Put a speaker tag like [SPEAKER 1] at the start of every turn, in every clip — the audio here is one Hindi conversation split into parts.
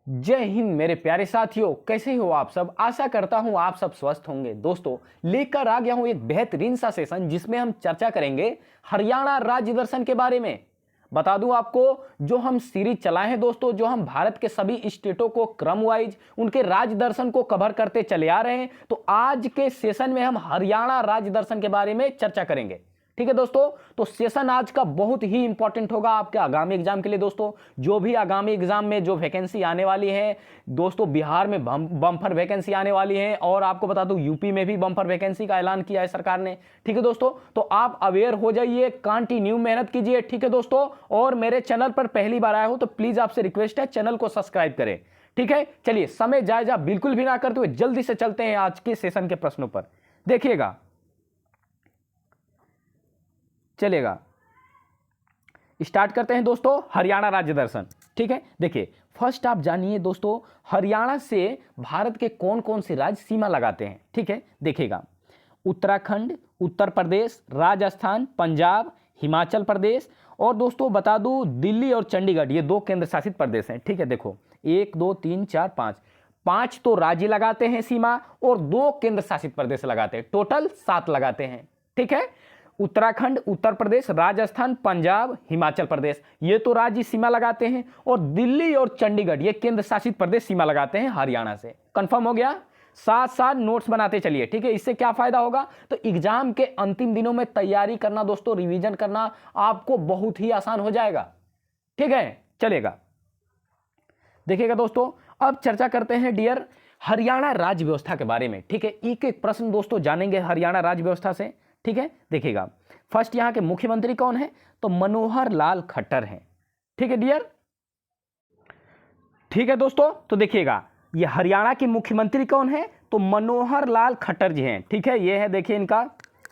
[SPEAKER 1] जय हिंद मेरे प्यारे साथियों, कैसे हो आप सब। आशा करता हूं आप सब स्वस्थ होंगे। दोस्तों, लेकर आ गया हूं एक बेहतरीन सा सेशन जिसमें हम चर्चा करेंगे हरियाणा राज्य दर्शन के बारे में। बता दूं आपको, जो हम सीरीज चलाए हैं दोस्तों, जो हम भारत के सभी स्टेटों को क्रम वाइज उनके राज्य दर्शन को कवर करते चले आ रहे हैं, तो आज के सेशन में हम हरियाणा राज्य दर्शन के बारे में चर्चा करेंगे। ठीक है दोस्तों, तो सेशन आज का बहुत ही इंपॉर्टेंट होगा आपके आगामी एग्जाम के लिए। दोस्तों, जो भी आगामी एग्जाम में जो वैकेंसी आने वाली है दोस्तों, बिहार में बम्पर वैकेंसी आने वाली है, और आपको बता दूं यूपी में भी बम्पर वैकेंसी का ऐलान किया है सरकार ने। ठीक है दोस्तों, तो आप अवेयर हो जाइए, कंटिन्यू मेहनत कीजिए। ठीक है दोस्तों, और मेरे चैनल पर पहली बार आए हो तो प्लीज आपसे रिक्वेस्ट है, चैनल को सब्सक्राइब करें। ठीक है, चलिए समय जायजा बिल्कुल भी ना करते हुए जल्दी से चलते हैं आज के सेशन के प्रश्नों पर। देखिएगा, चलेगा स्टार्ट करते हैं दोस्तों हरियाणा राज्य दर्शन। ठीक है, देखिए फर्स्ट आप जानिए दोस्तों, हरियाणा से भारत के कौन कौन से राज्य सीमा लगाते हैं। ठीक है, देखिएगा, उत्तराखंड, उत्तर प्रदेश, राजस्थान, पंजाब, हिमाचल प्रदेश, और दोस्तों बता दूं दिल्ली और चंडीगढ़, ये 2 केंद्र शासित प्रदेश हैं। ठीक है, देखो 1 2 3 4 5 तो राज्य लगाते हैं सीमा, और 2 केंद्र शासित प्रदेश लगाते हैं, टोटल 7 लगाते हैं। ठीक है, उत्तराखंड, उत्तर प्रदेश, राजस्थान, पंजाब, हिमाचल प्रदेश, ये तो राज्य सीमा लगाते हैं, और दिल्ली और चंडीगढ़ ये केंद्र शासित प्रदेश सीमा लगाते हैं हरियाणा से। कंफर्म हो गया। साथ साथ नोट्स बनाते चलिए। ठीक है, इससे क्या फायदा होगा, तो एग्जाम के अंतिम दिनों में तैयारी करना दोस्तों, रिवीजन करना आपको बहुत ही आसान हो जाएगा। ठीक है, चलेगा, देखिएगा दोस्तों, अब चर्चा करते हैं डियर हरियाणा राज्य व्यवस्था के बारे में। ठीक है, एक एक प्रश्न दोस्तों जानेंगे हरियाणा राज्य व्यवस्था से। ठीक है, देखिएगा, फर्स्ट यहां के मुख्यमंत्री कौन है, तो मनोहर लाल खट्टर हैं। ठीक है डियर, ठीक है दोस्तों, तो देखिएगा ये हरियाणा के मुख्यमंत्री कौन है, तो मनोहर लाल खट्टर जी हैं। ठीक है, ये है, देखिए इनका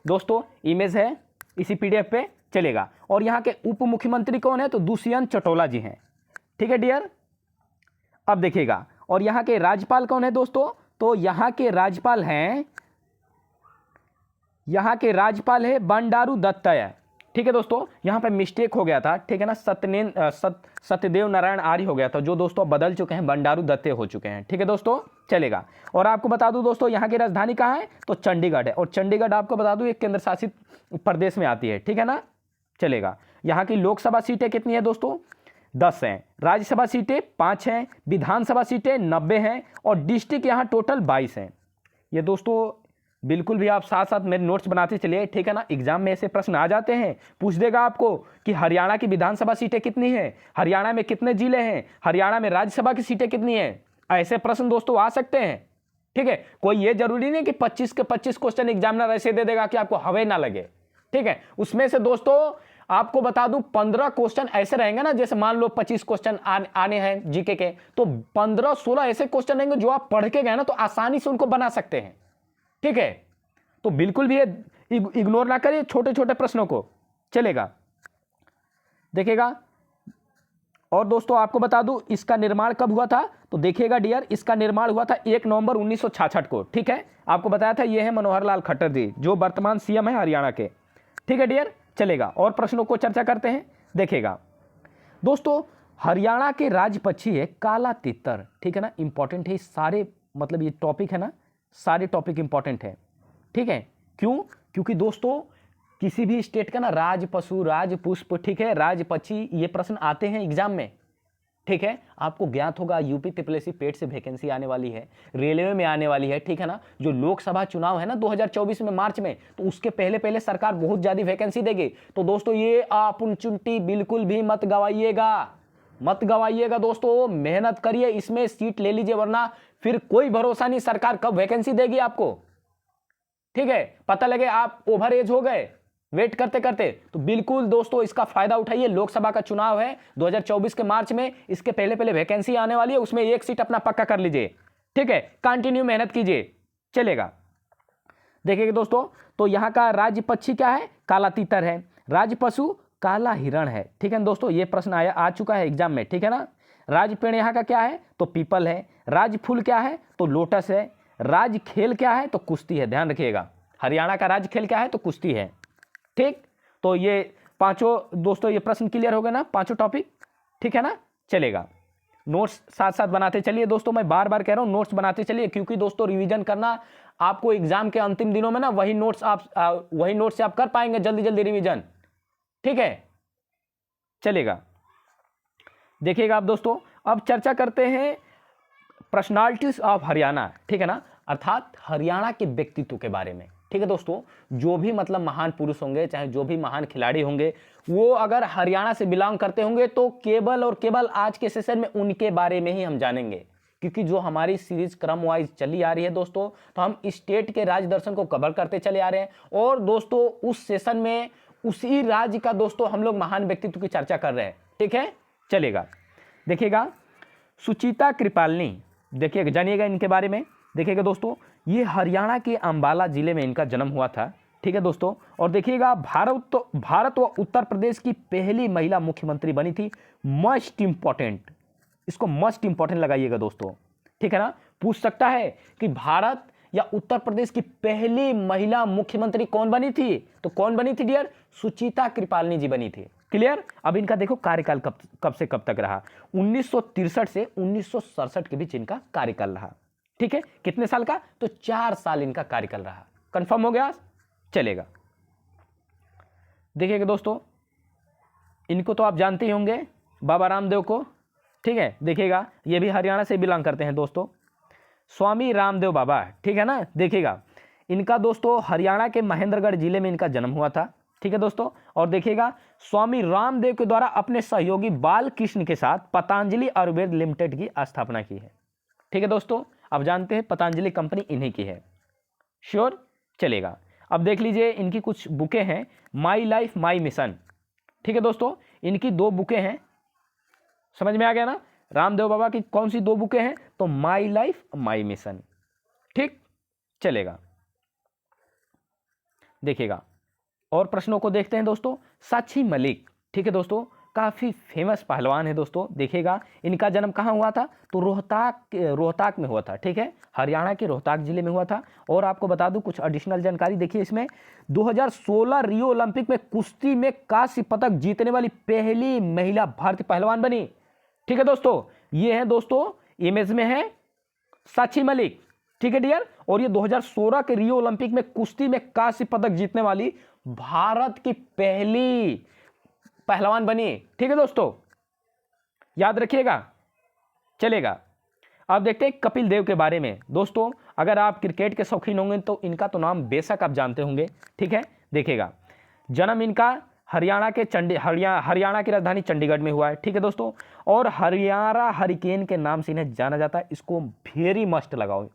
[SPEAKER 1] दोस्तों इमेज है इसी पीडीएफ पे, चलेगा। और यहाँ के उप मुख्यमंत्री कौन है, तो दुष्यंत चौटाला जी हैं। ठीक है डियर, अब देखिएगा, और यहाँ के राज्यपाल कौन है दोस्तों, तो यहाँ के राज्यपाल हैं, यहाँ के राज्यपाल है बंडारू दत्तात्रेय। ठीक है दोस्तों, यहाँ पे मिस्टेक हो गया था। ठीक है ना, सत्यदेव नारायण आर्य हो गया था, जो दोस्तों बदल चुके हैं, बंडारू दत्तात्रेय हो चुके हैं। ठीक है दोस्तों, चलेगा। और आपको बता दूं दोस्तों, यहाँ की राजधानी कहाँ है, तो चंडीगढ़ है, और चंडीगढ़ आपको बता दूं एक केंद्र शासित प्रदेश में आती है। ठीक है ना, चलेगा। यहाँ की लोकसभा सीटें कितनी है दोस्तों, 10 हैं, राज्यसभा सीटें 5 हैं, विधानसभा सीटें 90 हैं, और डिस्ट्रिक्ट यहाँ टोटल 22 हैं। ये दोस्तों बिल्कुल भी आप साथ साथ मेरे नोट्स बनाते चलिए। ठीक है ना, एग्जाम में ऐसे प्रश्न आ जाते हैं, पूछ देगा आपको कि हरियाणा की विधानसभा सीटें कितनी हैं, हरियाणा में कितने जिले हैं, हरियाणा में राज्यसभा की सीटें कितनी हैं, ऐसे प्रश्न दोस्तों आ सकते हैं। ठीक है, कोई ये जरूरी नहीं कि 25 के 25 क्वेश्चन एग्जामिनर ऐसे दे देगा कि आपको हवे ना लगे। ठीक है, उसमें से दोस्तों आपको बता दूं 15 क्वेश्चन ऐसे रहेंगे ना, जैसे मान लो 25 क्वेश्चन आने हैं जीके के, तो 15-16 ऐसे क्वेश्चन रहेंगे जो आप पढ़ के गए ना, तो आसानी से उनको बना सकते हैं। ठीक है, तो बिल्कुल भी इग्नोर ना करिए छोटे छोटे प्रश्नों को, चलेगा। देखिएगा, और दोस्तों आपको बता दूं इसका निर्माण कब हुआ था, तो देखिएगा डियर, इसका निर्माण हुआ था 1 नवंबर 1966 को। ठीक है, आपको बताया था ये है मनोहर लाल खट्टर जी, जो वर्तमान सीएम है हरियाणा के। ठीक है डियर, चलेगा, और प्रश्नों को चर्चा करते हैं। देखिएगा दोस्तों, हरियाणा के राज्य पक्षी है काला तितर। ठीक है ना, इंपॉर्टेंट है सारे, मतलब ये टॉपिक है ना, सारे टॉपिक इंपॉर्टेंट है। ठीक है, क्यों, क्योंकि दोस्तों किसी भी स्टेट का ना राज पशु, राज पुष्प, ठीक है, राज पक्षी, ये प्रश्न आते हैं एग्जाम में। ठीक है, आपको ज्ञात होगा यूपी ट्रिपल पेट से वैकेंसी आने वाली है, रेलवे में आने वाली है। ठीक है ना, जो लोकसभा चुनाव है ना 2024 में मार्च में, तो उसके पहले पहले सरकार बहुत ज्यादा वैकेंसी देगी। तो दोस्तों ये अपॉर्चुनिटी बिल्कुल भी मत गवाइएगा, मत गवाइएगा दोस्तों, मेहनत करिए, इसमें सीट ले लीजिए, वरना फिर कोई भरोसा नहीं सरकार कब वैकेंसी देगी आपको। ठीक है, पता लगे आप ओवर एज हो गए वेट करते करते, तो बिल्कुल दोस्तों इसका फायदा उठाइए। लोकसभा का चुनाव है 2024 के मार्च में, इसके पहले पहले वैकेंसी आने वाली है, उसमें एक सीट अपना पक्का कर लीजिए। ठीक है, कंटिन्यू मेहनत कीजिए, चलेगा। देखिए दोस्तों, तो यहाँ का राज्य पक्षी क्या है, काला तीतर है, राज्य पशु काला हिरण है। ठीक है दोस्तों, ये प्रश्न आ चुका है एग्जाम में। ठीक है ना, राज्य पेड़ यहाँ का क्या है, तो पीपल है, राज्य फूल क्या है, तो लोटस है, राज्य खेल क्या है, तो कुश्ती है। ध्यान रखिएगा, हरियाणा का राज्य खेल क्या है, तो कुश्ती है। ठीक, तो ये पांचों दोस्तों ये प्रश्न क्लियर हो गए ना, पांचों टॉपिक। ठीक है ना, चलेगा। नोट्स साथ साथ बनाते चलिए दोस्तों, मैं बार बार कह रहा हूं नोट्स बनाते चलिए, क्योंकि दोस्तों रिवीजन करना आपको एग्जाम के अंतिम दिनों में ना वही नोट्स से आप कर पाएंगे जल्दी जल्दी रिवीजन, ठीक है, चलेगा। देखिएगा आप दोस्तों, अब चर्चा करते हैं पर्सनालिटीज ऑफ हरियाणा, ठीक है ना, अर्थात हरियाणा के व्यक्तित्व के बारे में, ठीक है दोस्तों। जो भी मतलब महान पुरुष होंगे, चाहे जो भी महान खिलाड़ी होंगे, वो अगर हरियाणा से बिलोंग करते होंगे तो केवल और केवल आज के सेशन में उनके बारे में ही हम जानेंगे, क्योंकि जो हमारी सीरीज क्रम वाइज चली आ रही है दोस्तों, तो हम स्टेट के राज्य दर्शन को कवर करते चले आ रहे हैं, और दोस्तों उस सेशन में उसी राज्य का दोस्तों हम लोग महान व्यक्तित्व की चर्चा कर रहे हैं, ठीक है, चलेगा। देखिएगा सुचिता कृपालनी, देखिएगा, जानिएगा इनके बारे में। देखिएगा दोस्तों, ये हरियाणा के अंबाला जिले में इनका जन्म हुआ था, ठीक है दोस्तों। और देखिएगा भारत व उत्तर प्रदेश की पहली महिला मुख्यमंत्री बनी थी। मस्ट इंपॉर्टेंट, इसको मस्ट इंपॉर्टेंट लगाइएगा दोस्तों, ठीक है ना। पूछ सकता है कि भारत या उत्तर प्रदेश की पहली महिला मुख्यमंत्री कौन बनी थी, तो कौन बनी थी डियर? सुचिता कृपालनी जी बनी थी। क्लियर। अब इनका देखो कार्यकाल कब से कब तक रहा, 1963 से 1967 के बीच इनका कार्यकाल रहा, ठीक है। कितने साल का? तो 4 साल इनका कार्यकाल रहा। कंफर्म हो गया, चलेगा। देखिएगा दोस्तों, इनको तो आप जानते ही होंगे, बाबा रामदेव को, ठीक है। देखिएगा ये भी हरियाणा से बिलोंग करते हैं दोस्तों, स्वामी रामदेव बाबा, ठीक है ना। देखिएगा इनका दोस्तों हरियाणा के महेंद्रगढ़ जिले में इनका जन्म हुआ था, ठीक है दोस्तों। और देखिएगा स्वामी रामदेव के द्वारा अपने सहयोगी बालकृष्ण के साथ पतंजलि आयुर्वेद लिमिटेड की स्थापना की है, ठीक है दोस्तों। अब जानते हैं पतंजलि कंपनी इन्हीं की है, श्योर, चलेगा। अब देख लीजिए इनकी कुछ बुकें हैं, माई लाइफ माई मिशन, ठीक है दोस्तों। इनकी 2 बुकें हैं, समझ में आ गया ना। रामदेव बाबा की कौन सी 2 बुकें हैं? तो माई लाइफ माई मिशन, ठीक, चलेगा। देखिएगा और प्रश्नों को देखते हैं दोस्तों। साक्षी मलिक, ठीक है दोस्तों, काफ़ी फेमस पहलवान है दोस्तों। देखिएगा इनका जन्म कहाँ हुआ था? तो रोहतक में हुआ था, ठीक है, हरियाणा के रोहतक जिले में हुआ था। और आपको बता दूं कुछ एडिशनल जानकारी, देखिए इसमें 2016 रियो ओलंपिक में कुश्ती में कांस्य पदक जीतने वाली पहली महिला भारतीय पहलवान बनी, ठीक है दोस्तों। ये है दोस्तों, इमेज में है साक्षी मलिक, ठीक है डियर। और ये 2016 के रियो ओलंपिक में कुश्ती में कांस्य पदक जीतने वाली भारत की पहली पहलवान बनी, ठीक है दोस्तों, याद रखिएगा, चलेगा। अब देखते हैं कपिल देव के बारे में दोस्तों। अगर आप क्रिकेट के शौकीन होंगे तो इनका तो नाम बेशक आप जानते होंगे, ठीक है। देखिएगा जन्म इनका हरियाणा की राजधानी चंडीगढ़ में हुआ है, ठीक है दोस्तों। और हरियाणा हरिकेन के नाम से इन्हें जाना जाता है, इसको वेरी मस्ट लगाओ,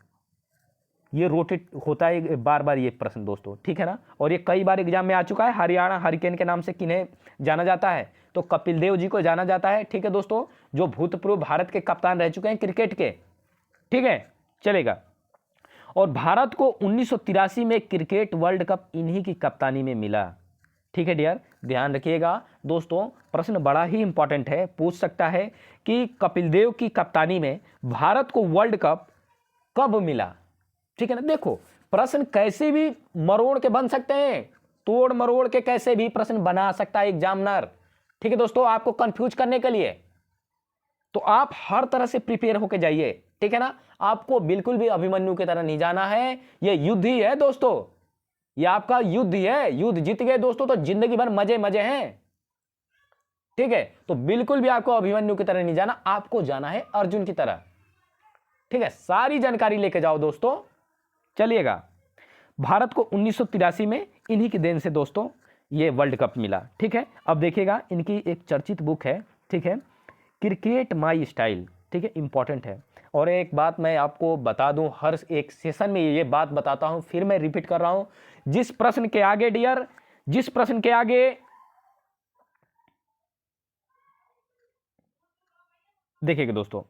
[SPEAKER 1] ये रोटेट होता है बार बार ये प्रश्न दोस्तों, ठीक है ना। और ये कई बार एग्जाम में आ चुका है। हरियाणा हरिकेन के नाम से किन्हें जाना जाता है? तो कपिल देव जी को जाना जाता है, ठीक है दोस्तों, जो भूतपूर्व भारत के कप्तान रह चुके हैं क्रिकेट के, ठीक है, चलेगा। और भारत को 1983 में क्रिकेट वर्ल्ड कप इन्हीं की कप्तानी में मिला, ठीक है डियर, ध्यान रखिएगा दोस्तों। प्रश्न बड़ा ही इंपॉर्टेंट है, पूछ सकता है कि कपिल देव की कप्तानी में भारत को वर्ल्ड कप कब मिला, ठीक है ना। देखो प्रश्न कैसे भी मरोड़ के बन सकते हैं, तोड़ मरोड़ के कैसे भी प्रश्न बना सकता है एग्जामिनर, ठीक है दोस्तों, आपको कंफ्यूज करने के लिए। तो आप हर तरह से प्रिपेयर होके जाइए, ठीक है ना। आपको बिल्कुल भी अभिमन्यु की तरह नहीं जाना है, ये युद्ध ही है दोस्तों, ये आपका युद्ध ही है। युद्ध जीत गए दोस्तों तो जिंदगी भर मजे मजे हैं, ठीक है। तो बिल्कुल भी आपको अभिमन्यु की तरह नहीं जाना, आपको जाना है अर्जुन की तरह, ठीक है। सारी जानकारी लेके जाओ दोस्तों, चलिएगा। भारत को 1983 में इन्हीं की देन से दोस्तों ये वर्ल्ड कप मिला, ठीक है। अब देखिएगा इनकी एक चर्चित बुक है, ठीक है, क्रिकेट माई स्टाइल, ठीक है, इंपॉर्टेंट है। और एक बात मैं आपको बता दूं, हर एक सेशन में ये बात बताता हूं, फिर मैं रिपीट कर रहा हूं, जिस प्रश्न के आगे डियर, जिस प्रश्न के आगे देखिएगा दोस्तों,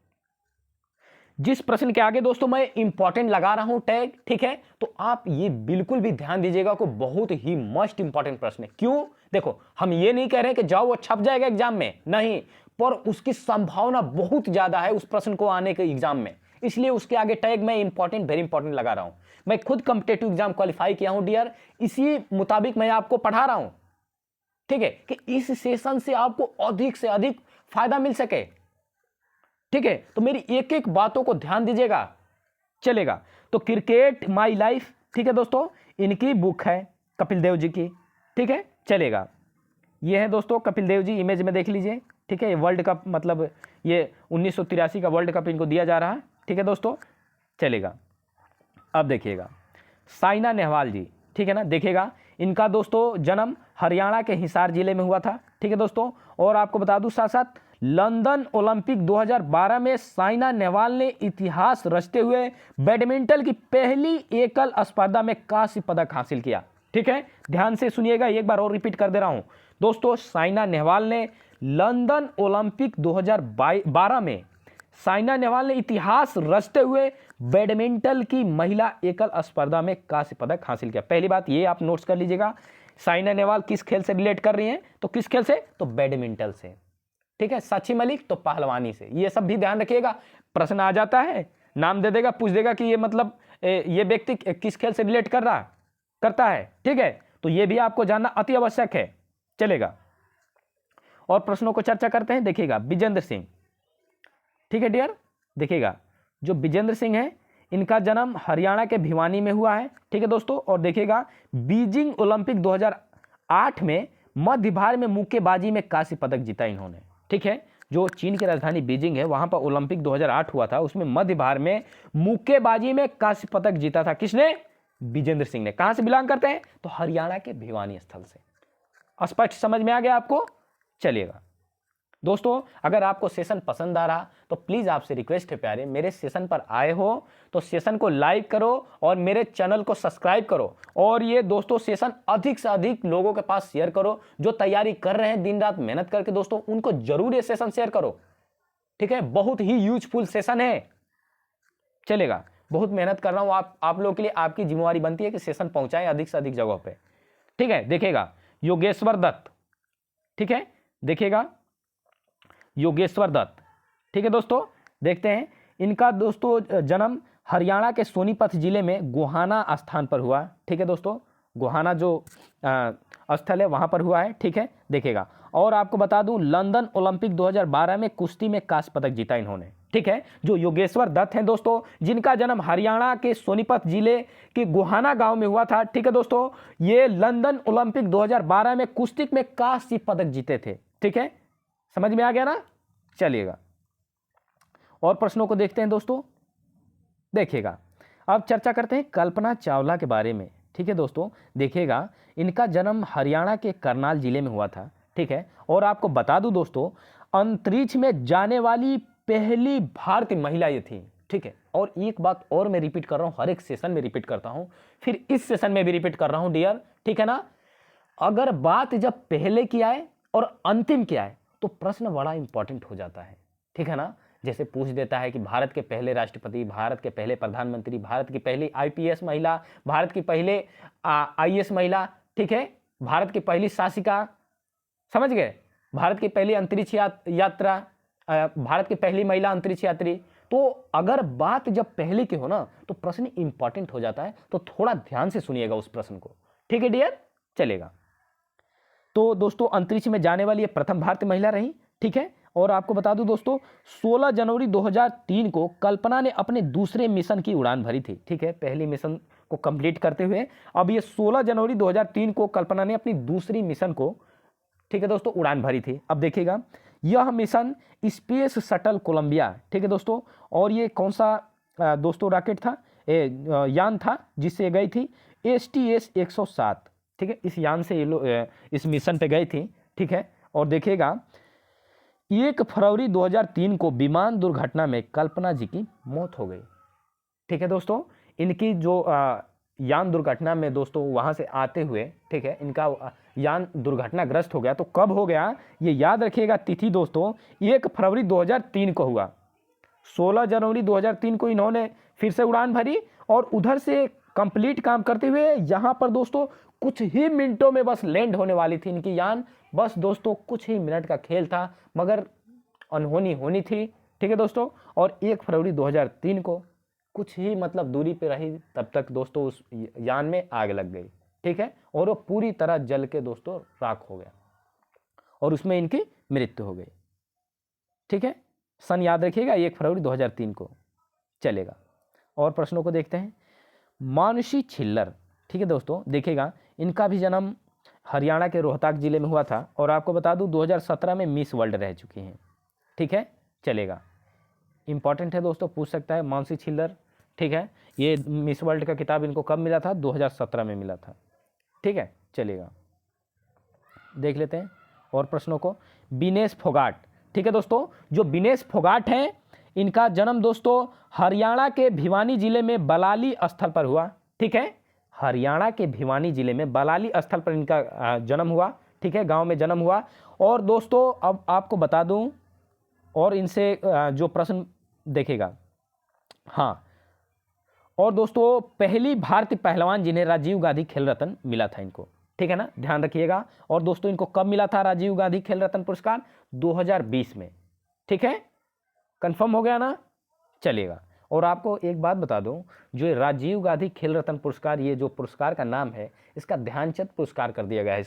[SPEAKER 1] जिस प्रश्न के आगे दोस्तों मैं इंपॉर्टेंट लगा रहा हूं टैग, ठीक है, तो आप ये बिल्कुल भी ध्यान दीजिएगा को बहुत ही मोस्ट इंपॉर्टेंट प्रश्न है। क्यों? देखो हम ये नहीं कह रहे कि जाओ वो छप जाएगा एग्जाम में, नहीं, पर उसकी संभावना बहुत ज्यादा है उस प्रश्न को आने के एग्जाम में, इसलिए उसके आगे टैग मैं इंपॉर्टेंट वेरी इंपॉर्टेंट लगा रहा हूं। मैं खुद कॉम्पिटेटिव एग्जाम क्वालिफाई किया हूं डियर, इसी मुताबिक मैं आपको पढ़ा रहा हूं, ठीक है, कि इस सेशन से आपको अधिक से अधिक फायदा मिल सके, ठीक है, तो मेरी एक एक बातों को ध्यान दीजिएगा, चलेगा। तो क्रिकेट माई लाइफ, ठीक है दोस्तों, इनकी बुक है कपिल देव जी की, ठीक है, चलेगा। ये है दोस्तों कपिल देव जी, इमेज में देख लीजिए, ठीक है। ये वर्ल्ड कप, मतलब ये 1983 का वर्ल्ड कप इनको दिया जा रहा है, ठीक है दोस्तों, चलेगा। अब देखिएगा साइना नेहवाल जी, ठीक है ना, देखिएगा इनका दोस्तों जन्म हरियाणा के हिसार जिले में हुआ था, ठीक है दोस्तों। और आपको बता दूं साथ साथ लंदन ओलंपिक 2012 में साइना नेहवाल ने इतिहास रचते हुए बैडमिंटन की पहली एकल स्पर्धा में कांस्य पदक हासिल किया, ठीक है। ध्यान से सुनिएगा, एक बार और रिपीट कर दे रहा हूं दोस्तों, साइना नेहवाल ने लंदन ओलंपिक 2012 में साइना नेहवाल ने इतिहास रचते हुए बैडमिंटन की महिला एकल स्पर्धा में कांस्य पदक हासिल किया। पहली बात ये आप नोट्स कर लीजिएगा, साइना नेहवाल किस खेल से रिलेट कर रही हैं, तो किस खेल से, तो बैडमिंटन से, ठीक है। साक्षी मलिक तो पहलवानी से, ये सब भी ध्यान रखिएगा, प्रश्न आ जाता है, नाम दे देगा, पूछ देगा कि ये मतलब ये व्यक्ति किस खेल से रिलेट करता है, ठीक है। तो ये भी आपको जानना अति आवश्यक है, चलेगा। और प्रश्नों को चर्चा करते हैं, देखिएगा विजेंद्र सिंह, ठीक है डियर, देखिएगा जो विजेंद्र सिंह है इनका जन्म हरियाणा के भिवानी में हुआ है, ठीक है दोस्तों। और देखिएगा बीजिंग ओलंपिक 2008 में मध्य भारत में मुक्केबाजी में कांस्य पदक जीता इन्होंने, ठीक है। जो चीन की राजधानी बीजिंग है वहां पर ओलंपिक 2008 हुआ था, उसमें मध्य भारत में मुक्केबाजी में कांस्य पदक जीता था, किसने, विजेंद्र सिंह ने। कहां से बिलोंग करते हैं, तो हरियाणा के भिवानी स्थल से। स्पष्ट समझ में आ गया आपको, चलिएगा दोस्तों। अगर आपको सेशन पसंद आ रहा तो प्लीज आपसे रिक्वेस्ट है प्यारे, मेरे सेशन पर आए हो तो सेशन को लाइक करो और मेरे चैनल को सब्सक्राइब करो, और ये दोस्तों सेशन अधिक से अधिक लोगों के पास शेयर करो। जो तैयारी कर रहे हैं दिन रात मेहनत करके दोस्तों, उनको जरूर ये सेशन शेयर करो, ठीक है। बहुत ही यूजफुल सेशन है, चलेगा। बहुत मेहनत कर रहा हूं, आप लोगों के लिए आपकी जिम्मेवारी बनती है कि सेशन पहुंचाएं अधिक से अधिक जगहों पे, ठीक है। देखिएगा योगेश्वर दत्त, ठीक है, देखिएगा योगेश्वर दत्त, ठीक है दोस्तों। देखते हैं इनका दोस्तों जन्म हरियाणा के सोनीपत जिले में गोहाना स्थान पर हुआ, ठीक है दोस्तों। गोहाना जो स्थल है वहां पर हुआ है, ठीक है, देखिएगा। और आपको बता दूं लंदन ओलंपिक 2012 में कुश्ती में कांस्य पदक जीता इन्होंने, ठीक है। जो योगेश्वर दत्त हैं दोस्तों, जिनका जन्म हरियाणा के सोनीपत जिले के गोहाना गांव में हुआ था, ठीक है दोस्तों। ये लंदन ओलंपिक 2012 में कुश्ती में कांस्य पदक जीते थे, ठीक है। समझ में आ गया ना, चलिएगा। और प्रश्नों को देखते हैं दोस्तों, देखिएगा। अब चर्चा करते हैं कल्पना चावला के बारे में, ठीक है दोस्तों। देखिएगा इनका जन्म हरियाणा के करनाल जिले में हुआ था, ठीक है। और आपको बता दूं दोस्तों, अंतरिक्ष में जाने वाली पहली भारतीय महिला ये थी, ठीक है। और एक बात और मैं रिपीट कर रहा हूं, हर एक सेशन में रिपीट करता हूं, फिर इस सेशन में भी रिपीट कर रहा हूं डियर, ठीक है ना। अगर बात जब पहले की आए और अंतिम की आए तो प्रश्न बड़ा इंपॉर्टेंट हो जाता है, ठीक है ना। जैसे पूछ देता है कि भारत के पहले राष्ट्रपति, भारत के पहले प्रधानमंत्री, भारत की पहली आईपीएस महिला, भारत की पहले आईएएस महिला, ठीक है, भारत की पहली शासिका, समझ गए, भारत की पहली अंतरिक्ष यात्रा, भारत की पहली महिला अंतरिक्ष यात्री। तो अगर बात जब पहले की हो ना तो प्रश्न इंपॉर्टेंट हो जाता है, तो थोड़ा ध्यान से सुनिएगा उस प्रश्न को, ठीक है डियर, चलेगा। तो दोस्तों अंतरिक्ष में जाने वाली ये प्रथम भारतीय महिला रही, ठीक है। और आपको बता दूं दोस्तों 16 जनवरी 2003 को कल्पना ने अपने दूसरे मिशन की उड़ान भरी थी, ठीक है। पहली मिशन को कंप्लीट करते हुए अब ये 16 जनवरी 2003 को कल्पना ने अपनी दूसरी मिशन को, ठीक है दोस्तों, उड़ान भरी थी। अब देखिएगा यह मिशन स्पेस शटल कोलंबिया, ठीक है दोस्तों। और ये कौन सा दोस्तों रॉकेट था, यान था जिससे गई थी STS 107, ठीक है। इस यान से ये लोग इस मिशन पे गए थे, ठीक है। और देखिएगा 1 फरवरी 2003 को विमान दुर्घटना में कल्पना जी की मौत हो गई, ठीक है दोस्तों। इनकी जो यान दुर्घटना में दोस्तों वहां से आते हुए, ठीक है, इनका यान दुर्घटनाग्रस्त हो गया। तो कब हो गया ये याद रखिएगा तिथि दोस्तों, 1 फरवरी 2003 को हुआ। 16 जनवरी 2003 को इन्होंने फिर से उड़ान भरी और उधर से कंप्लीट काम करते हुए यहाँ पर दोस्तों कुछ ही मिनटों में बस लैंड होने वाली थी इनकी यान। बस दोस्तों कुछ ही मिनट का खेल था, मगर अनहोनी होनी थी, ठीक है दोस्तों। और 1 फरवरी 2003 को कुछ ही मतलब दूरी पे रही, तब तक दोस्तों उस यान में आग लग गई, ठीक है। और वो पूरी तरह जल के दोस्तों राख हो गया और उसमें इनकी मृत्यु हो गई, ठीक है। सन याद रखिएगा, 1 फरवरी 2003 को। चलेगा, और प्रश्नों को देखते हैं। मानुषी छिल्लर, ठीक है दोस्तों, देखिएगा इनका भी जन्म हरियाणा के रोहतक जिले में हुआ था, और आपको बता दूं 2017 में मिस वर्ल्ड रह चुकी हैं। ठीक है, चलेगा, इंपॉर्टेंट है दोस्तों, पूछ सकता है मानसी छिल्लर। ठीक है, ये मिस वर्ल्ड का खिताब इनको कब मिला था? 2017 में मिला था। ठीक है, चलेगा, देख लेते हैं और प्रश्नों को। विनेश फोगाट, ठीक है दोस्तों, जो विनेश फोगाट हैं इनका जन्म दोस्तों हरियाणा के भिवानी जिले में बलाली स्थल पर हुआ। ठीक है, हरियाणा के भिवानी जिले में बलाली स्थल पर इनका जन्म हुआ। ठीक है, गांव में जन्म हुआ। और दोस्तों अब आपको बता दूं, और इनसे जो प्रश्न देखेगा, हाँ, और दोस्तों पहली भारतीय पहलवान जिन्हें राजीव गांधी खेल रत्न मिला था इनको। ठीक है ना, ध्यान रखिएगा। और दोस्तों इनको कब मिला था राजीव गांधी खेल रत्न पुरस्कार? 2020 में। ठीक है, कंफर्म हो गया ना? चलेगा, और आपको एक बात बता दूं, जो राजीव गांधी खेल रत्न पुरस्कार, ये जो पुरस्कार का नाम है इसका ध्यानचंद पुरस्कार कर दिया गया है,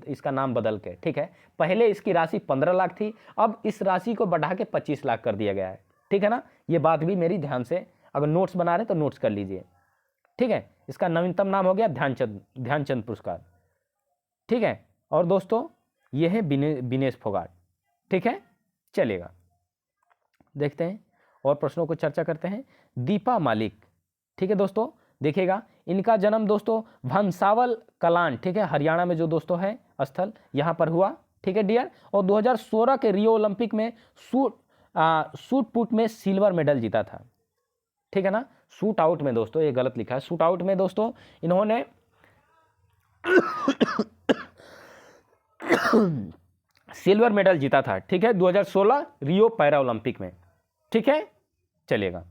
[SPEAKER 1] इसका नाम बदल के। ठीक है, पहले इसकी राशि 15 लाख थी, अब इस राशि को बढ़ा के 25 लाख कर दिया गया है। ठीक है ना, ये बात भी मेरी ध्यान से, अगर नोट्स बना रहे तो नोट्स कर लीजिए। ठीक है, इसका नवीनतम नाम हो गया ध्यानचंद पुरस्कार। ठीक है, और दोस्तों ये है विनेश फोगाट। ठीक है, चलेगा, देखते हैं और प्रश्नों को चर्चा करते हैं। दीपा मालिक, ठीक है दोस्तों, देखिएगा इनका जन्म दोस्तों भंसावल कलान, ठीक है, हरियाणा में जो दोस्तों है स्थल, यहाँ पर हुआ। ठीक है डियर, और 2016 के रियो ओलंपिक में शूट पुट में सिल्वर मेडल जीता था। ठीक है ना, शूट आउट में दोस्तों, ये गलत लिखा है, शूट आउट में दोस्तों इन्होंने सिल्वर मेडल जीता था। ठीक है, 2016 रियो पैरा ओलंपिक में। ठीक है, चलेगा,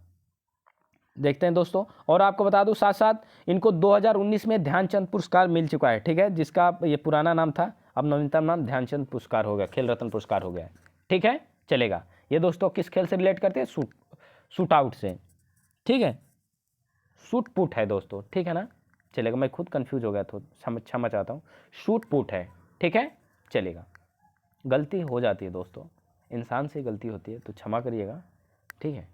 [SPEAKER 1] देखते हैं दोस्तों। और आपको बता दूं साथ साथ इनको 2019 में ध्यानचंद पुरस्कार मिल चुका है। ठीक है, जिसका ये पुराना नाम था, अब नवीनतम नाम ध्यानचंद पुरस्कार हो गया, खेल रत्न पुरस्कार हो गया है। ठीक है, चलेगा, ये दोस्तों किस खेल से रिलेट करते हैं? शूट आउट से। ठीक है, शूट पुट है दोस्तों। ठीक है ना, चलेगा, मैं खुद कंफ्यूज हो गया था, क्षमा चाहता हूँ, शूट पुट है। ठीक है, चलेगा, गलती हो जाती है दोस्तों, इंसान से गलती होती है तो क्षमा करिएगा। ठीक है,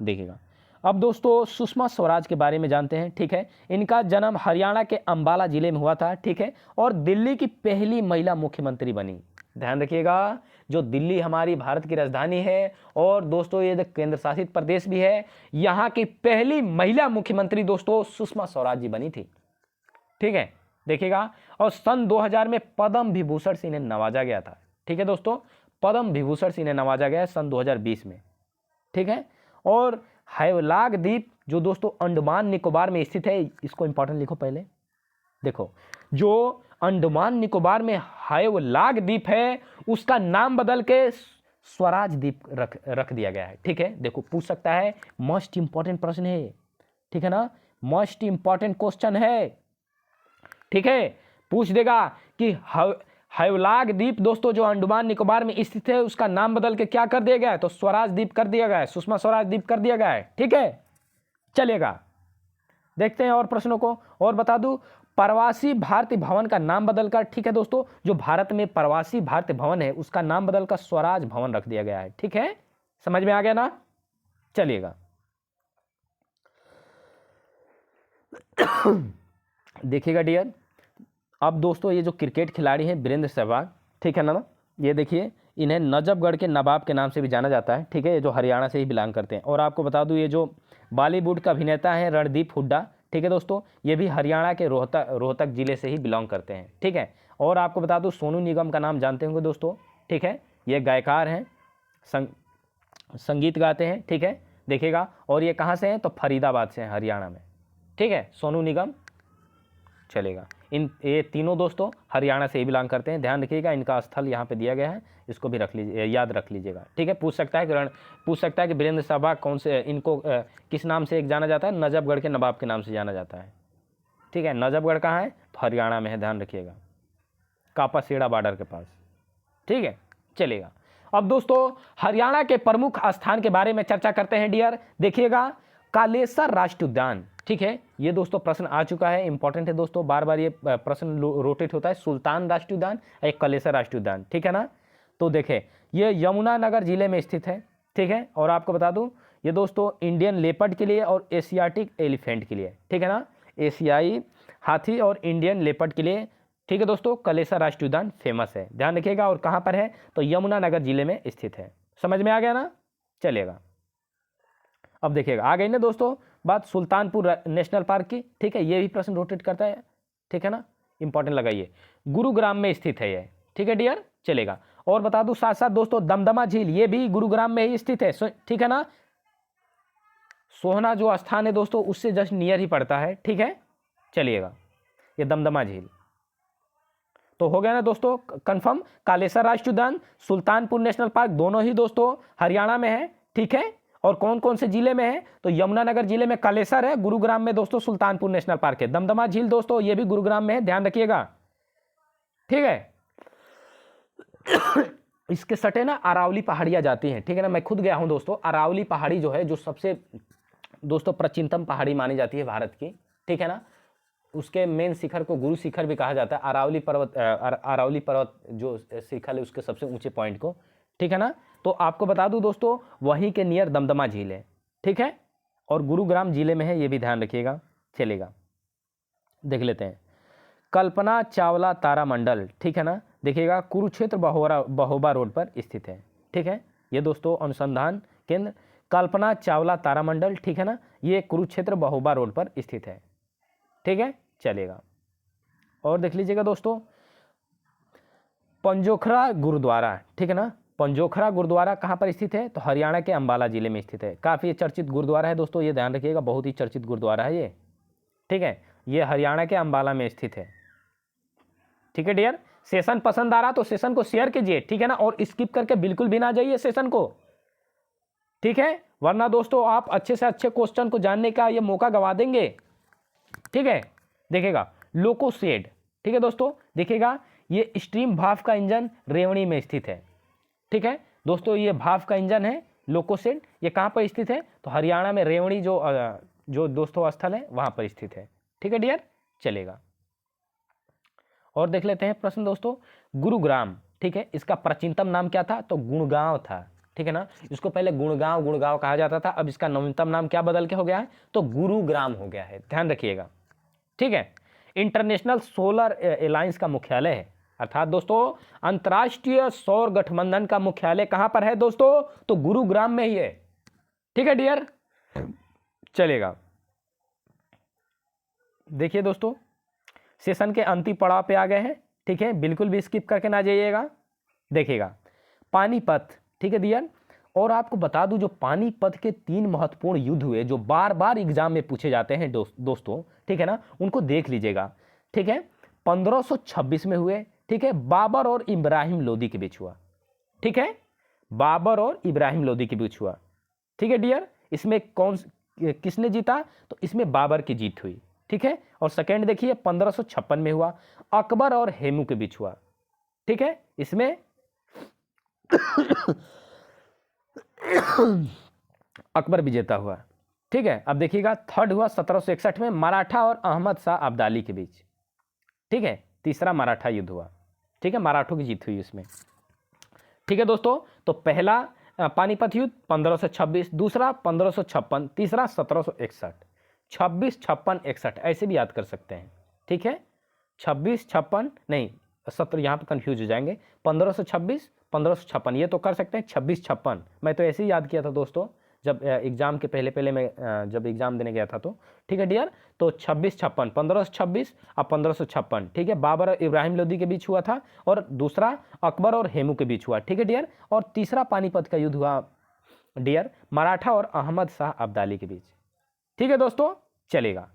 [SPEAKER 1] देखिएगा अब दोस्तों सुषमा स्वराज के बारे में जानते हैं। ठीक है, इनका जन्म हरियाणा के अंबाला जिले में हुआ था। ठीक है, और दिल्ली की पहली महिला मुख्यमंत्री बनी। ध्यान रखिएगा, जो दिल्ली हमारी भारत की राजधानी है, और दोस्तों ये केंद्र शासित प्रदेश भी है, यहाँ की पहली महिला मुख्यमंत्री दोस्तों सुषमा स्वराज जी बनी थी। ठीक है, देखिएगा, और सन 2000 में पद्म विभूषण से इन्हें नवाजा गया था। ठीक है दोस्तों, पद्म विभूषण से इन्हें नवाजा गया है सन 2020 में। ठीक है, और हैवलाग द्वीप जो दोस्तों अंडमान निकोबार में स्थित है, इसको इंपॉर्टेंट लिखो पहले। देखो, जो अंडमान निकोबार में हैवलाग द्वीप है उसका नाम बदल के स्वराज द्वीप रख दिया गया है। ठीक है, देखो पूछ सकता है, मोस्ट इंपॉर्टेंट प्रश्न है। ठीक है ना, मोस्ट इंपॉर्टेंट क्वेश्चन है। ठीक है, पूछ देगा कि हैवलाग द्वीप दोस्तों जो अंडमान निकोबार में स्थित है उसका नाम बदल के क्या कर दिया गया है? तो स्वराज द्वीप कर दिया गया है, सुषमा स्वराज द्वीप कर दिया गया है। ठीक है, चलेगा, देखते हैं और प्रश्नों को। और बता दूं, प्रवासी भारतीय भवन का नाम बदलकर, ठीक है दोस्तों, जो भारत में प्रवासी भारतीय भवन है उसका नाम बदलकर स्वराज भवन रख दिया गया है। ठीक है, समझ में आ गया ना? चलिएगा, देखिएगा डियर, अब दोस्तों ये जो क्रिकेट खिलाड़ी हैं वीरेंद्र सहवाग, ठीक है ना, ये देखिए इन्हें नजफगढ़ के नवाब के नाम से भी जाना जाता है। ठीक है, ये जो हरियाणा से ही बिलोंग करते हैं। और आपको बता दूं, ये जो बॉलीवुड का अभिनेता है रणदीप हुड्डा, ठीक है दोस्तों, ये भी हरियाणा के रोहतक जिले से ही बिलोंग करते हैं। ठीक है, और आपको बता दूं सोनू निगम का नाम जानते होंगे दोस्तों। ठीक है, ये गायकार हैं, संगीत गाते हैं। ठीक है, देखिएगा, और ये कहाँ से हैं? तो फरीदाबाद से हैं, हरियाणा में। ठीक है, सोनू निगम। चलेगा, ये तीनों दोस्तों हरियाणा से ही बिलोंग करते हैं। ध्यान रखिएगा, इनका स्थल यहाँ पे दिया गया है, इसको भी रख लीजिए, याद रख लीजिएगा। ठीक है, पूछ सकता है कि वीरेंद्र सहवाग कौन से, इनको किस नाम से एक जाना जाता है? नजफगढ़ के नवाब के नाम से जाना जाता है। ठीक है, नजफगढ़ कहाँ है? तो हरियाणा में है, ध्यान रखिएगा, कापासीड़ा बॉर्डर के पास। ठीक है, चलेगा, अब दोस्तों हरियाणा के प्रमुख स्थान के बारे में चर्चा करते हैं डियर। देखिएगा, कालेसर राष्ट्रीय उद्यान। ठीक है, ये दोस्तों प्रश्न आ चुका है, इंपॉर्टेंट है दोस्तों, बार बार ये प्रश्न रोटेट होता है। सुल्तान राष्ट्रीय उद्यान, एक कालेसर राष्ट्रीय उद्यान। ठीक है ना, तो देखें ये यमुनानगर जिले में स्थित है, ठीक है। और आपको बता दूं ये दोस्तों इंडियन लेपर्ड के लिए और एशियाटिक एलिफेंट के लिए, ठीक है ना, एशियाई हाथी और इंडियन लेपर्ड के लिए, ठीक है दोस्तों, कलेसा राष्ट्रीय उद्यान फेमस है, ध्यान रखिएगा। और कहाँ पर है, तो यमुनानगर जिले में स्थित है। समझ में आ गया ना, चलेगा। अब देखिएगा आ गई ना दोस्तों बात सुल्तानपुर नेशनल पार्क की, ठीक है, ये भी प्रश्न रोटेट करता है, ठीक है ना, इंपॉर्टेंट लगाइए, गुरुग्राम में स्थित है ये, ठीक है डियर, चलेगा। और बता दूं साथ साथ दोस्तों दमदमा झील ये भी गुरुग्राम में ही स्थित है, ठीक है ना, सोहना जो स्थान है दोस्तों उससे जस्ट नियर ही पड़ता है, ठीक है, चलिएगा, ये दमदमा झील। तो हो गया ना दोस्तों कंफर्म, कालेसर राष्ट्रीय उद्यान, सुल्तानपुर नेशनल पार्क दोनों ही दोस्तों हरियाणा में है, ठीक है। और कौन कौन से जिले में है, तो यमुनानगर जिले में कालेसर है, गुरुग्राम में दोस्तों सुल्तानपुर नेशनल पार्क है, दमदमा झील दोस्तों ये भी गुरुग्राम में है, ध्यान रखिएगा, ठीक है। इसके सटे ना अरावली पहाड़ियाँ जाती हैं, ठीक है ना, मैं खुद गया हूँ दोस्तों, अरावली पहाड़ी जो है जो सबसे दोस्तों प्राचीनतम पहाड़ी मानी जाती है भारत की, ठीक है ना, उसके मेन शिखर को गुरु शिखर भी कहा जाता है, अरावली पर्वत जो शिखर है उसके सबसे ऊंचे पॉइंट को, ठीक है ना। तो आपको बता दूं दोस्तों वहीं के नियर दमदमा झील है, ठीक है, और गुरुग्राम जिले में है, ये भी ध्यान रखिएगा, चलेगा। देख लेते हैं कल्पना चावला तारामंडल, ठीक है ना, देखिएगा कुरुक्षेत्र बहोबा रोड पर स्थित है, ठीक है, ये दोस्तों अनुसंधान केंद्र कल्पना चावला तारामंडल, ठीक है ना, ये कुरुक्षेत्र बहोबा रोड पर स्थित है, ठीक है, चलेगा। और देख लीजिएगा दोस्तों पंजोखरा गुरुद्वारा, ठीक है ना, पंजोखरा गुरुद्वारा कहाँ पर स्थित है, तो हरियाणा के अंबाला जिले में स्थित है, काफ़ी चर्चित गुरुद्वारा है दोस्तों, ये ध्यान रखिएगा, बहुत ही चर्चित गुरुद्वारा है ये, ठीक है, ये हरियाणा के अंबाला में स्थित है, ठीक है डियर। सेशन पसंद आ रहा तो सेशन को शेयर कीजिए, ठीक है ना, और स्किप करके बिल्कुल भी ना जाइए सेशन को, ठीक है, वरना दोस्तों आप अच्छे से अच्छे क्वेश्चन को जानने का ये मौका गवा देंगे, ठीक है। देखिएगा लोकोशेड, ठीक है दोस्तों, देखिएगा ये स्ट्रीम भाप का इंजन रेवणी में स्थित है, ठीक है दोस्तों, ये भाप का इंजन है लोकोशेड, ये कहाँ पर स्थित है, तो हरियाणा में रेवणी जो दोस्तों स्थल है वहाँ पर स्थित है, ठीक है डियर, चलेगा। और देख लेते हैं प्रश्न दोस्तों गुरुग्राम, ठीक है, इसका प्राचीनतम नाम क्या था, तो गुणगांव था, ठीक है ना, इसको पहले गुणगांव कहा जाता था, अब इसका नवीनतम नाम क्या बदल के हो गया है, तो गुरुग्राम हो गया है, ध्यान रखिएगा, ठीक है। इंटरनेशनल सोलर अलायंस का मुख्यालय है, अर्थात दोस्तों अंतर्राष्ट्रीय सौर गठबंधन का मुख्यालय कहां पर है दोस्तों, तो गुरुग्राम में ही है, ठीक है डियर, चलेगा। देखिए दोस्तों सेशन के अंतिम पड़ाव पे आ गए हैं, ठीक है, बिल्कुल भी स्किप करके ना जाइएगा। देखिएगा पानीपत, ठीक है डियर, और आपको बता दूं जो पानीपत के 3 महत्वपूर्ण युद्ध हुए जो बार बार एग्जाम में पूछे जाते हैं दोस्तों, ठीक है ना, उनको देख लीजिएगा, ठीक है। 1526 में हुए, ठीक है, बाबर और इब्राहिम लोदी के बीच हुआ, ठीक है, बाबर और इब्राहिम लोदी के बीच हुआ, ठीक है डियर। इसमें किसने जीता, तो इसमें बाबर की जीत हुई, ठीक है। और सेकेंड देखिए 1556 में हुआ, अकबर और हेमू के बीच हुआ, ठीक है, इसमें अकबर विजेता हुआ, ठीक है। अब देखिएगा थर्ड हुआ 1761 में मराठा और अहमद शाह अब्दाली के बीच, ठीक है, तीसरा मराठा युद्ध हुआ, ठीक है, मराठों की जीत हुई इसमें, ठीक है दोस्तों। तो पहला पानीपत युद्ध 1526, दूसरा 1556, तीसरा 1761, 26, 56, 61 ऐसे भी याद कर सकते हैं, ठीक है, 26, 56 नहीं 17, यहाँ पर कंफ्यूज हो जाएंगे, 1526, 1556 ये तो कर सकते हैं, 26, 56 मैं तो ऐसे ही याद किया था दोस्तों जब एग्जाम के पहले मैं जब एग्जाम देने गया था तो, ठीक है डियर। तो 26, 56, 1526 और 1556, ठीक है, बाबर और इब्राहिम लोदी के बीच हुआ था, और दूसरा अकबर और हेमू के बीच हुआ, ठीक है डियर। और तीसरा पानीपत का युद्ध हुआ डियर मराठा और अहमद शाह अब्दाली के बीच, ठीक है दोस्तों, चलेगा।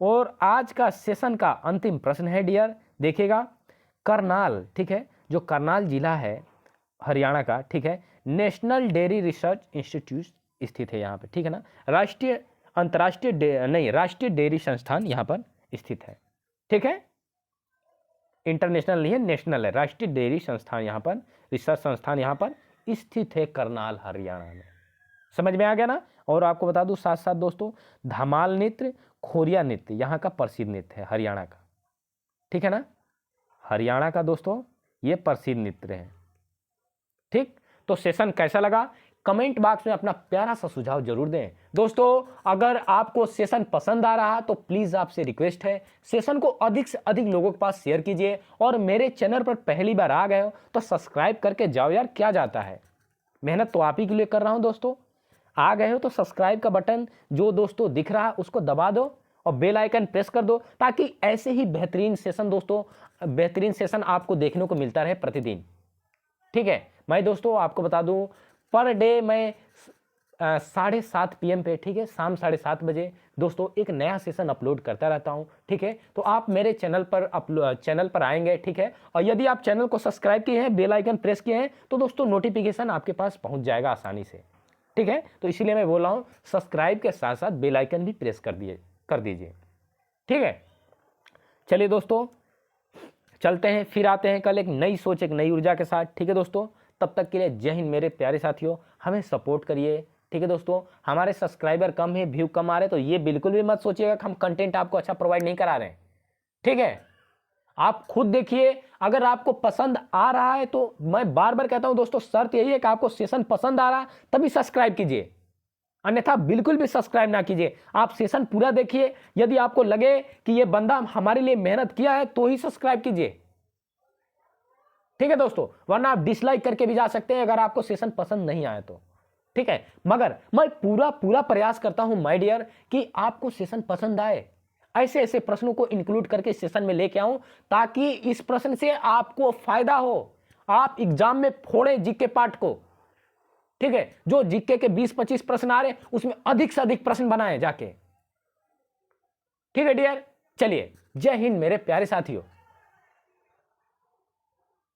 [SPEAKER 1] और आज का सेशन का अंतिम प्रश्न है डियर, देखिएगा करनाल, ठीक है, जो करनाल जिला है हरियाणा का, ठीक है, नेशनल डेयरी रिसर्च इंस्टीट्यूट स्थित है यहाँ पे, ठीक है ना, राष्ट्रीय डेयरी संस्थान यहाँ पर स्थित है, ठीक है, इंटरनेशनल नहीं है, नेशनल है, राष्ट्रीय डेयरी संस्थान यहाँ पर, रिसर्च संस्थान यहाँ पर स्थित है करनाल हरियाणा में, समझ में आ गया ना। और आपको बता दूं साथ साथ दोस्तों धमाल नृत्य, खोरिया नृत्य यहाँ का प्रसिद्ध नृत्य है हरियाणा का, ठीक है ना, हरियाणा का दोस्तों ये प्रसिद्ध नृत्य है, ठीक, तो सेशन कैसा लगा कमेंट बॉक्स में अपना प्यारा सा सुझाव जरूर दें। दोस्तों अगर आपको सेशन पसंद आ रहा तो प्लीज आपसे रिक्वेस्ट है सेशन को अधिक से अधिक लोगों के पास शेयर कीजिए, और मेरे चैनल पर पहली बार आ गए हो तो सब्सक्राइब करके जाओ यार, क्या जाता है, मेहनत तो आप ही के लिए कर रहा हूं। दोस्तों आ गए हो तो सब्सक्राइब का बटन जो दोस्तों दिख रहा है उसको दबा दो और बेल आइकन प्रेस कर दो, ताकि ऐसे ही बेहतरीन सेशन दोस्तों बेहतरीन सेशन आपको देखने को मिलता रहे प्रतिदिन। ठीक है, मैं दोस्तों आपको बता दूं पर डे मैं 7:30 PM पे, ठीक है, शाम 7:30 बजे दोस्तों एक नया सेशन अपलोड करता रहता हूं। ठीक है, तो आप मेरे चैनल पर आएंगे, ठीक है, और यदि आप चैनल को सब्सक्राइब किए हैं, बेल आइकन प्रेस किए हैं, तो दोस्तों नोटिफिकेशन आपके पास पहुंच जाएगा आसानी से। ठीक है, तो इसीलिए मैं बोल रहा हूं सब्सक्राइब के साथ साथ बेल आइकन भी प्रेस कर दीजिए। ठीक है, चलिए दोस्तों चलते हैं, फिर आते हैं कल एक नई सोच एक नई ऊर्जा के साथ। ठीक है दोस्तों, तब तक के लिए जय हिंद मेरे प्यारे साथियों, हमें सपोर्ट करिए। ठीक है दोस्तों, हमारे सब्सक्राइबर कम है, व्यू कम आ रहे, तो ये बिल्कुल भी मत सोचिएगा कि हम कंटेंट आपको अच्छा प्रोवाइड नहीं करा रहे हैं। ठीक है, आप खुद देखिए, अगर आपको पसंद आ रहा है तो मैं बार बार कहता हूं दोस्तों, शर्त यही है कि आपको सेशन पसंद आ रहा तभी सब्सक्राइब कीजिए, अन्यथा बिल्कुल भी सब्सक्राइब ना कीजिए। आप सेशन पूरा देखिए, यदि आपको लगे कि ये बंदा हमारे लिए मेहनत किया है तो ही सब्सक्राइब कीजिए। ठीक है दोस्तों, वरना आप डिसलाइक करके भी जा सकते हैं अगर आपको सेशन पसंद नहीं आया तो। ठीक है, मगर मैं पूरा प्रयास करता हूं माय डियर कि आपको सेशन पसंद आए, ऐसे ऐसे प्रश्नों को इंक्लूड करके सेशन में लेके आऊं, ताकि इस प्रश्न से आपको फायदा हो, आप एग्जाम में फोड़े जीके पार्ट को। ठीक है, जो जीके के 20-25 प्रश्न आ रहे उसमें अधिक से अधिक प्रश्न बनाए जाके। ठीक है डियर, चलिए जय हिंद मेरे प्यारे साथियों।